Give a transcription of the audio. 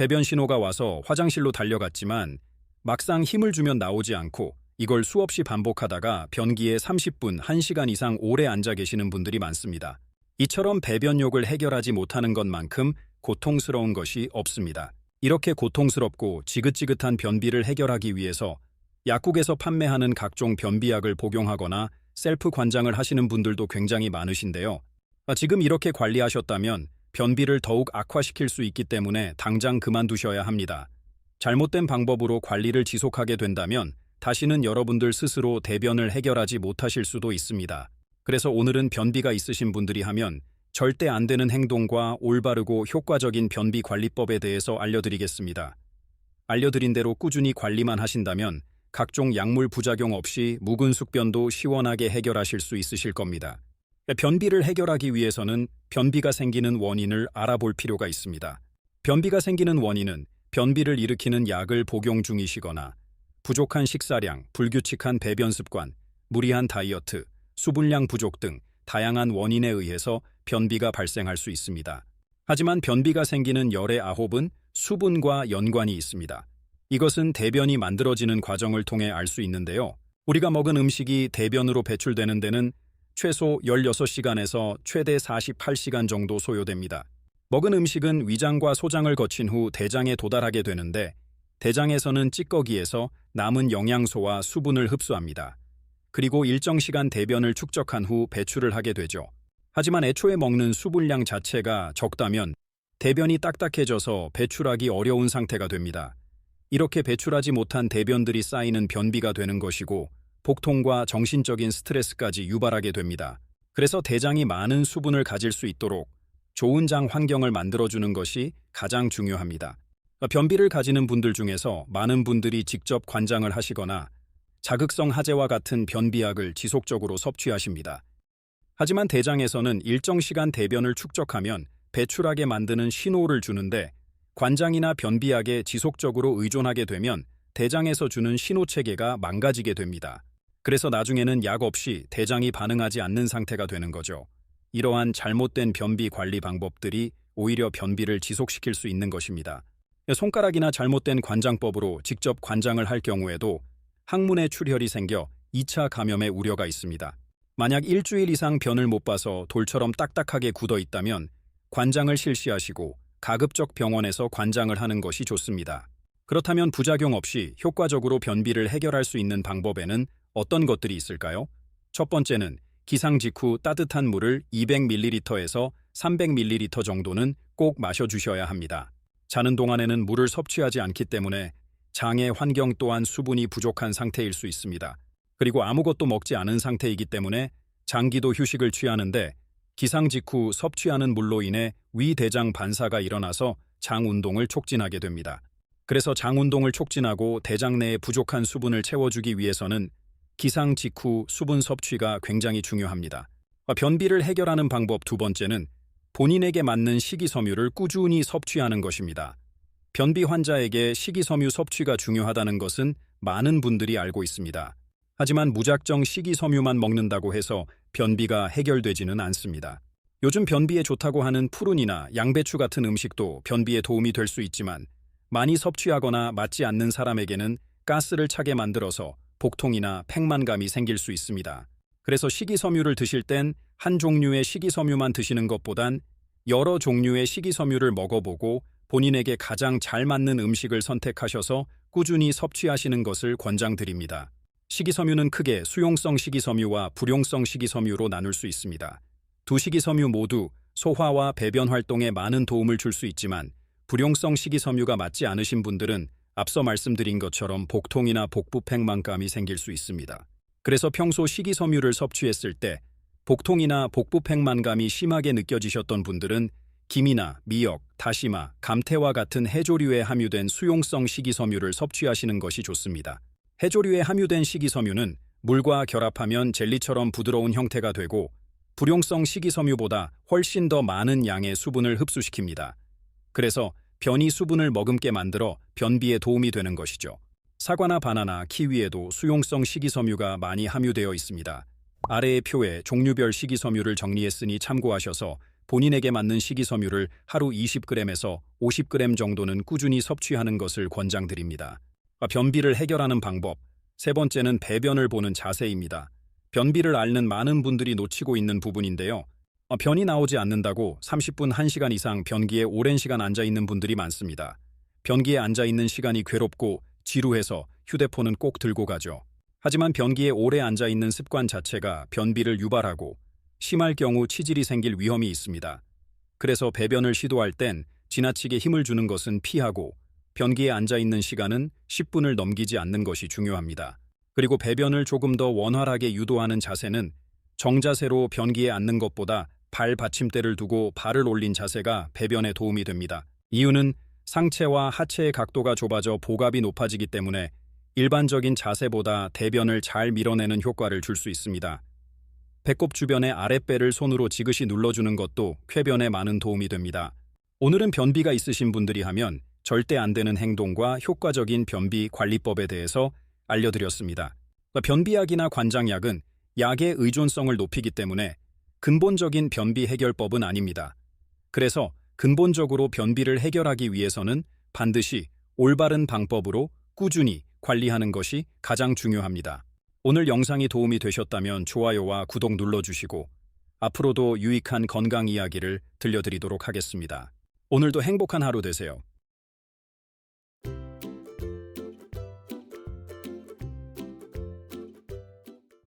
배변 신호가 와서 화장실로 달려갔지만 막상 힘을 주면 나오지 않고 이걸 수없이 반복하다가 변기에 30분, 1시간 이상 오래 앉아 계시는 분들이 많습니다. 이처럼 배변욕을 해결하지 못하는 것만큼 고통스러운 것이 없습니다. 이렇게 고통스럽고 지긋지긋한 변비를 해결하기 위해서 약국에서 판매하는 각종 변비약을 복용하거나 셀프 관장을 하시는 분들도 굉장히 많으신데요. 지금 이렇게 관리하셨다면 변비를 더욱 악화시킬 수 있기 때문에 당장 그만두셔야 합니다. 잘못된 방법으로 관리를 지속하게 된다면 다시는 여러분들 스스로 대변을 해결하지 못하실 수도 있습니다. 그래서 오늘은 변비가 있으신 분들이 하면 절대 안 되는 행동과 올바르고 효과적인 변비 관리법에 대해서 알려드리겠습니다. 알려드린 대로 꾸준히 관리만 하신다면 각종 약물 부작용 없이 묵은 숙변도 시원하게 해결하실 수 있으실 겁니다. 변비를 해결하기 위해서는 변비가 생기는 원인을 알아볼 필요가 있습니다. 변비가 생기는 원인은 변비를 일으키는 약을 복용 중이시거나 부족한 식사량, 불규칙한 배변 습관, 무리한 다이어트, 수분량 부족 등 다양한 원인에 의해서 변비가 발생할 수 있습니다. 하지만 변비가 생기는 열의 9은 수분과 연관이 있습니다. 이것은 대변이 만들어지는 과정을 통해 알 수 있는데요. 우리가 먹은 음식이 대변으로 배출되는 데는 최소 16시간에서 최대 48시간 정도 소요됩니다. 먹은 음식은 위장과 소장을 거친 후 대장에 도달하게 되는데 대장에서는 찌꺼기에서 남은 영양소와 수분을 흡수합니다. 그리고 일정 시간 대변을 축적한 후 배출을 하게 되죠. 하지만 애초에 먹는 수분량 자체가 적다면 대변이 딱딱해져서 배출하기 어려운 상태가 됩니다. 이렇게 배출하지 못한 대변들이 쌓이는 변비가 되는 것이고 복통과 정신적인 스트레스까지 유발하게 됩니다. 그래서 대장이 많은 수분을 가질 수 있도록 좋은 장 환경을 만들어주는 것이 가장 중요합니다. 변비를 가지는 분들 중에서 많은 분들이 직접 관장을 하시거나 자극성 하재와 같은 변비약을 지속적으로 섭취하십니다. 하지만 대장에서는 일정 시간 대변을 축적하면 배출하게 만드는 신호를 주는데 관장이나 변비약에 지속적으로 의존하게 되면 대장에서 주는 신호 체계가 망가지게 됩니다. 그래서 나중에는 약 없이 대장이 반응하지 않는 상태가 되는 거죠. 이러한 잘못된 변비 관리 방법들이 오히려 변비를 지속시킬 수 있는 것입니다. 손가락이나 잘못된 관장법으로 직접 관장을 할 경우에도 항문에 출혈이 생겨 2차 감염의 우려가 있습니다. 만약 일주일 이상 변을 못 봐서 돌처럼 딱딱하게 굳어 있다면 관장을 실시하시고 가급적 병원에서 관장을 하는 것이 좋습니다. 그렇다면 부작용 없이 효과적으로 변비를 해결할 수 있는 방법에는 어떤 것들이 있을까요? 첫 번째는 기상 직후 따뜻한 물을 200ml에서 300ml 정도는 꼭 마셔주셔야 합니다. 자는 동안에는 물을 섭취하지 않기 때문에 장의 환경 또한 수분이 부족한 상태일 수 있습니다. 그리고 아무것도 먹지 않은 상태이기 때문에 장기도 휴식을 취하는데 기상 직후 섭취하는 물로 인해 위대장 반사가 일어나서 장 운동을 촉진하게 됩니다. 그래서 장 운동을 촉진하고 대장 내에 부족한 수분을 채워주기 위해서는 기상 직후 수분 섭취가 굉장히 중요합니다. 변비를 해결하는 방법 두 번째는 본인에게 맞는 식이섬유를 꾸준히 섭취하는 것입니다. 변비 환자에게 식이섬유 섭취가 중요하다는 것은 많은 분들이 알고 있습니다. 하지만 무작정 식이섬유만 먹는다고 해서 변비가 해결되지는 않습니다. 요즘 변비에 좋다고 하는 푸른이나 양배추 같은 음식도 변비에 도움이 될 수 있지만 많이 섭취하거나 맞지 않는 사람에게는 가스를 차게 만들어서 복통이나 팽만감이 생길 수 있습니다. 그래서 식이섬유를 드실 땐 한 종류의 식이섬유만 드시는 것보단 여러 종류의 식이섬유를 먹어보고 본인에게 가장 잘 맞는 음식을 선택하셔서 꾸준히 섭취하시는 것을 권장드립니다. 식이섬유는 크게 수용성 식이섬유와 불용성 식이섬유로 나눌 수 있습니다. 두 식이섬유 모두 소화와 배변 활동에 많은 도움을 줄 수 있지만 불용성 식이섬유가 맞지 않으신 분들은 앞서 말씀드린 것처럼 복통이나 복부 팽만감이 생길 수 있습니다. 그래서 평소 식이섬유를 섭취했을 때 복통이나 복부 팽만감이 심하게 느껴지셨던 분들은 김이나 미역, 다시마, 감태와 같은 해조류에 함유된 수용성 식이섬유를 섭취하시는 것이 좋습니다. 해조류에 함유된 식이섬유는 물과 결합하면 젤리처럼 부드러운 형태가 되고 불용성 식이섬유보다 훨씬 더 많은 양의 수분을 흡수시킵니다. 그래서 변이 수분을 머금게 만들어 변비에 도움이 되는 것이죠. 사과나 바나나, 키위에도 수용성 식이섬유가 많이 함유되어 있습니다. 아래의 표에 종류별 식이섬유를 정리했으니 참고하셔서 본인에게 맞는 식이섬유를 하루 20g에서 50g 정도는 꾸준히 섭취하는 것을 권장드립니다. 변비를 해결하는 방법. 세 번째는 배변을 보는 자세입니다. 변비를 앓는 많은 분들이 놓치고 있는 부분인데요. 변이 나오지 않는다고 30분, 1시간 이상 변기에 오랜 시간 앉아 있는 분들이 많습니다. 변기에 앉아 있는 시간이 괴롭고 지루해서 휴대폰은 꼭 들고 가죠. 하지만 변기에 오래 앉아 있는 습관 자체가 변비를 유발하고 심할 경우 치질이 생길 위험이 있습니다. 그래서 배변을 시도할 땐 지나치게 힘을 주는 것은 피하고 변기에 앉아 있는 시간은 10분을 넘기지 않는 것이 중요합니다. 그리고 배변을 조금 더 원활하게 유도하는 자세는 정자세로 변기에 앉는 것보다 발 받침대를 두고 발을 올린 자세가 배변에 도움이 됩니다. 이유는 상체와 하체의 각도가 좁아져 복압이 높아지기 때문에 일반적인 자세보다 대변을 잘 밀어내는 효과를 줄 수 있습니다. 배꼽 주변의 아랫배를 손으로 지그시 눌러주는 것도 쾌변에 많은 도움이 됩니다. 오늘은 변비가 있으신 분들이 하면 절대 안 되는 행동과 효과적인 변비 관리법에 대해서 알려드렸습니다. 변비약이나 관장약은 약의 의존성을 높이기 때문에 근본적인 변비 해결법은 아닙니다. 그래서 근본적으로 변비를 해결하기 위해서는 반드시 올바른 방법으로 꾸준히 관리하는 것이 가장 중요합니다. 오늘 영상이 도움이 되셨다면 좋아요와 구독 눌러주시고 앞으로도 유익한 건강 이야기를 들려드리도록 하겠습니다. 오늘도 행복한 하루 되세요.